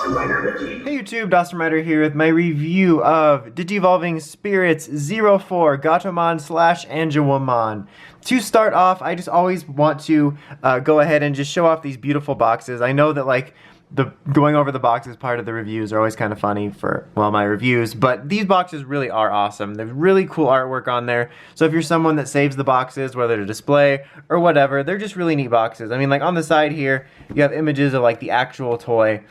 Hey YouTube, Rider here with my review of Digivolving Spirits 04 Gatomon / Angewomon. To start off, I just always want to go ahead and just show off these beautiful boxes. I know that like going over the boxes part of the reviews are always kind of funny for, well, my reviews, but these boxes really are awesome. There's really cool artwork on there, so if you're someone that saves the boxes, whether to display or whatever, they're just really neat boxes. I mean, like on the side here, you have images of like the actual toy.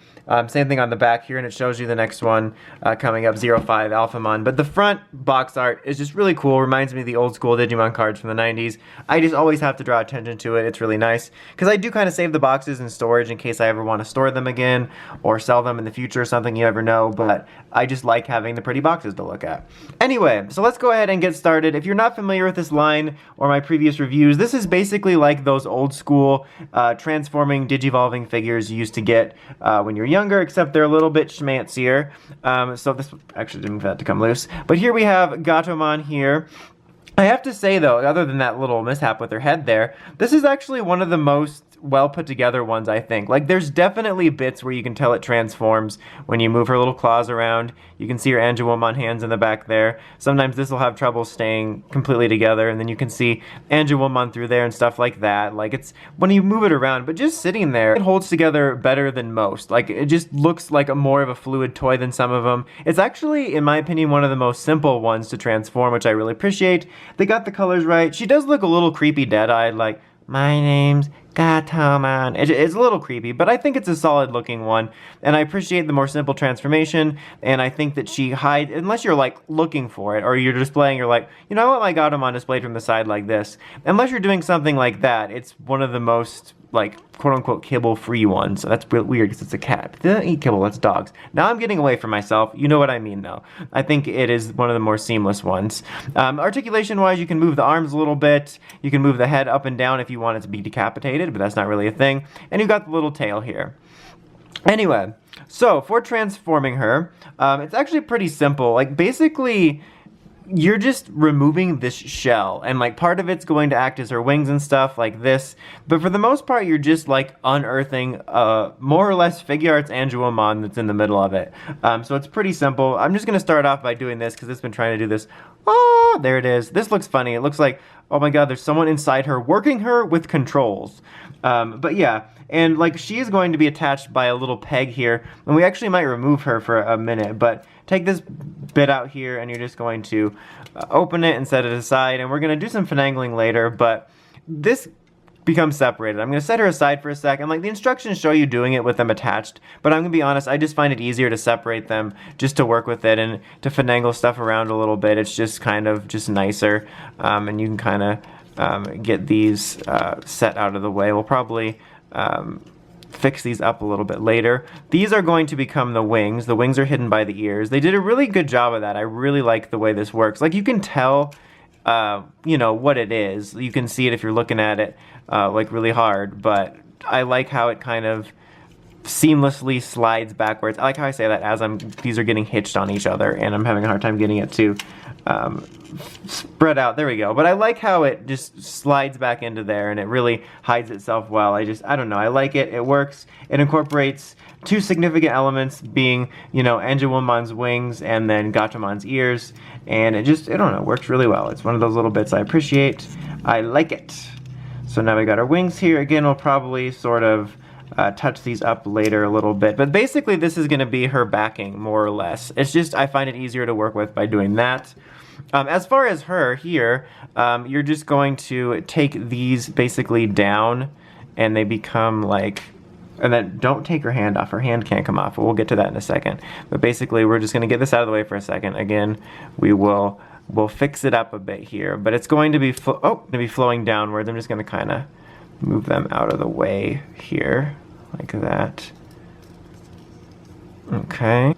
Same thing on the back here, and it shows you the next one coming up, 05 Alphamon. But the front box art is just really cool. Reminds me of the old school Digimon cards from the 90s. I just always have to draw attention to it. It's really nice because I do kind of save the boxes in storage in case I ever want to store them again or sell them in the future or something. You never know, but I just like having the pretty boxes to look at. Anyway, so let's go ahead and get started. If you're not familiar with this line or my previous reviews, this is basically like those old school transforming Digivolving figures you used to get when you're younger, except they're a little bit schmancier. So this actually didn't have to come loose. But here we have Gatomon here. I have to say though, other than that little mishap with her head there, this is actually one of the most well put together ones, I think. Like, there's definitely bits where you can tell it transforms when you move her little claws around. You can see her Angewomon hands in the back there. Sometimes this will have trouble staying completely together, and then you can see Angewomon through there and stuff like that. Like, it's when you move it around, but just sitting there, it holds together better than most. Like, it just looks like more of a fluid toy than some of them. It's actually, in my opinion, one of the most simple ones to transform, which I really appreciate. They got the colors right. She does look a little creepy dead-eyed, like, my name's Gatomon. It's a little creepy, but I think it's a solid looking one, and I appreciate the more simple transformation, and I think that she hides, unless you're like looking for it, or you're displaying, you're like, you know, I want my Gatomon displayed from the side like this. Unless you're doing something like that, it's one of the most, like, quote-unquote kibble-free ones. So that's weird because it's a cat. They don't eat kibble, that's dogs. Now I'm getting away from myself. You know what I mean, though. I think it is one of the more seamless ones. Articulation-wise, you can move the arms a little bit. You can move the head up and down if you want it to be decapitated, but that's not really a thing. And you've got the little tail here. Anyway, so for transforming her, it's actually pretty simple. Like, basically, you're just removing this shell, and like part of it's going to act as her wings and stuff like this, but for the most part you're just like unearthing more or less figure arts Angewomon that's in the middle of it. So it's pretty simple. I'm just gonna start off by doing this because it's been trying to do this. Oh, there it is. This looks funny. It looks like, oh my god, there's someone inside her working her with controls. But yeah, and like she is going to be attached by a little peg here, and we actually might remove her for a minute, but take this bit out here and you're just going to open it and set it aside, and we're going to do some finagling later, but this becomes separated. I'm going to set her aside for a second. Like, the instructions show you doing it with them attached, but I'm going to be honest, I just find it easier to separate them just to work with it and to finagle stuff around a little bit. It's just kind of just nicer, and you can kind of get these set out of the way. We'll probably fix these up a little bit later. These are going to become the wings. The wings are hidden by the ears. They did a really good job of that. I really like the way this works. Like, you can tell, you know, what it is. You can see it if you're looking at it, like, really hard, but I like how it kind of seamlessly slides backwards. I like how I say that as these are getting hitched on each other, and I'm having a hard time getting it to spread out. There we go. But I like how it just slides back into there, and it really hides itself well. I don't know. I like it. It works. It incorporates two significant elements, being, you know, Angewoman's wings and then Gatomon's ears, and I don't know, works really well. It's one of those little bits I appreciate. I like it. So now we got our wings here. Again, we'll probably sort of touch these up later a little bit, but basically this is going to be her backing, more or less. It's just, I find it easier to work with by doing that. As far as her here, you're just going to take these basically down, and they become like, and then don't take her hand off. Her hand can't come off, but we'll get to that in a second. But basically, we're just going to get this out of the way for a second. Again, we'll fix it up a bit here, but it's going to be flowing downwards. I'm just going to kind of move them out of the way here, like that. Okay,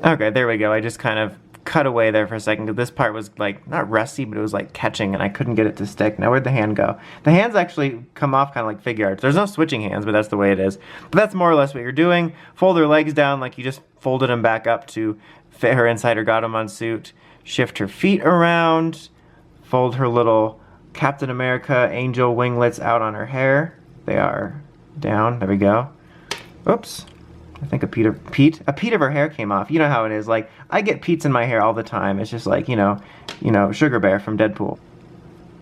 there we go. I just kind of cut away there for a second because this part was like not rusty, but it was like catching, and I couldn't get it to stick. Now where'd the hand go? The hands actually come off kind of like figure arts. There's no switching hands, but that's the way it is. But that's more or less what you're doing. Fold her legs down like you just folded them back up to fit her inside her Gatomon suit. Shift her feet around. Fold her little Captain America angel winglets out on her hair. They are down. There we go. Oops. I think a peat of her hair came off. You know how it is. Like, I get peats in my hair all the time. It's just like, you know, Sugar Bear from Deadpool.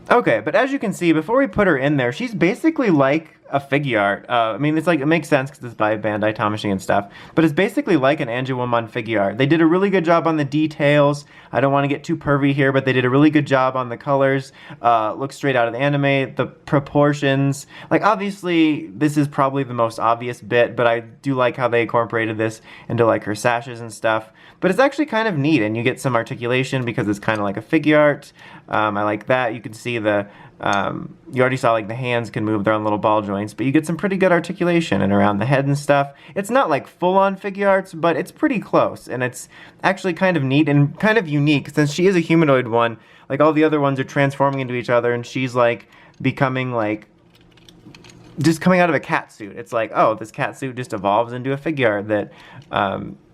Okay, but as you can see, before we put her in there, she's basically like a figure art. I mean, it's like, it makes sense because it's by Bandai Tamashii and stuff, but it's basically like an Angewomon figure art. They did a really good job on the details. I don't want to get too pervy here, but they did a really good job on the colors. Looks straight out of the anime, the proportions. Like, obviously, this is probably the most obvious bit, but I do like how they incorporated this into, like, her sashes and stuff. But it's actually kind of neat, and you get some articulation because it's kind of like a figure art. I like that. You can see the, you already saw like the hands can move their own little ball joints, but you get some pretty good articulation and around the head and stuff. It's not like full-on figure arts, but it's pretty close, and it's actually kind of neat and kind of unique since she is a humanoid one. Like, all the other ones are transforming into each other, and she's like becoming like just coming out of a cat suit. It's like, oh, this cat suit just evolves into a figure art that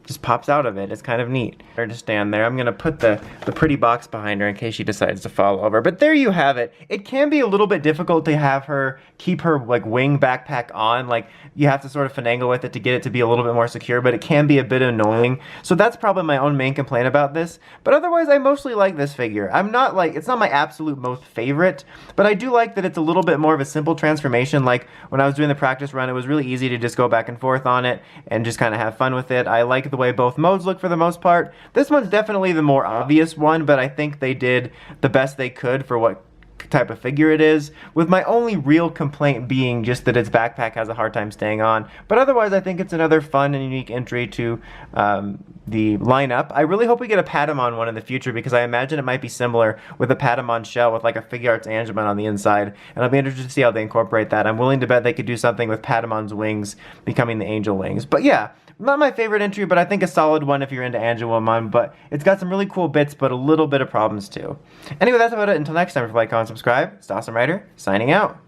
just pops out of it. It's kind of neat. Her to stand there. I'm gonna put the pretty box behind her in case she decides to fall over. But there you have it. It can be a little bit difficult to have her keep her like wing backpack on. Like, you have to sort of finagle with it to get it to be a little bit more secure, but it can be a bit annoying. So that's probably my own main complaint about this. But otherwise, I mostly like this figure. I'm not like, it's not my absolute most favorite, but I do like that it's a little bit more of a simple transformation. Like, when I was doing the practice run, it was really easy to just go back and forth on it and just kind of have fun with it. I like the way both modes look for the most part. This one's definitely the more obvious one, but I think they did the best they could for what type of figure it is, with my only real complaint being just that its backpack has a hard time staying on. But otherwise, I think it's another fun and unique entry to the lineup. I really hope we get a Patamon one in the future, because I imagine it might be similar with a Patamon shell with like a figure arts Angewomon on the inside, and I'll be interested to see how they incorporate that. I'm willing to bet they could do something with Patamon's wings becoming the angel wings. But yeah, not my favorite entry, but I think a solid one if you're into Angewomon. But it's got some really cool bits, but a little bit of problems too. Anyway, that's about it. Until next time, like, comment, subscribe. It's Awesome Writer, signing out.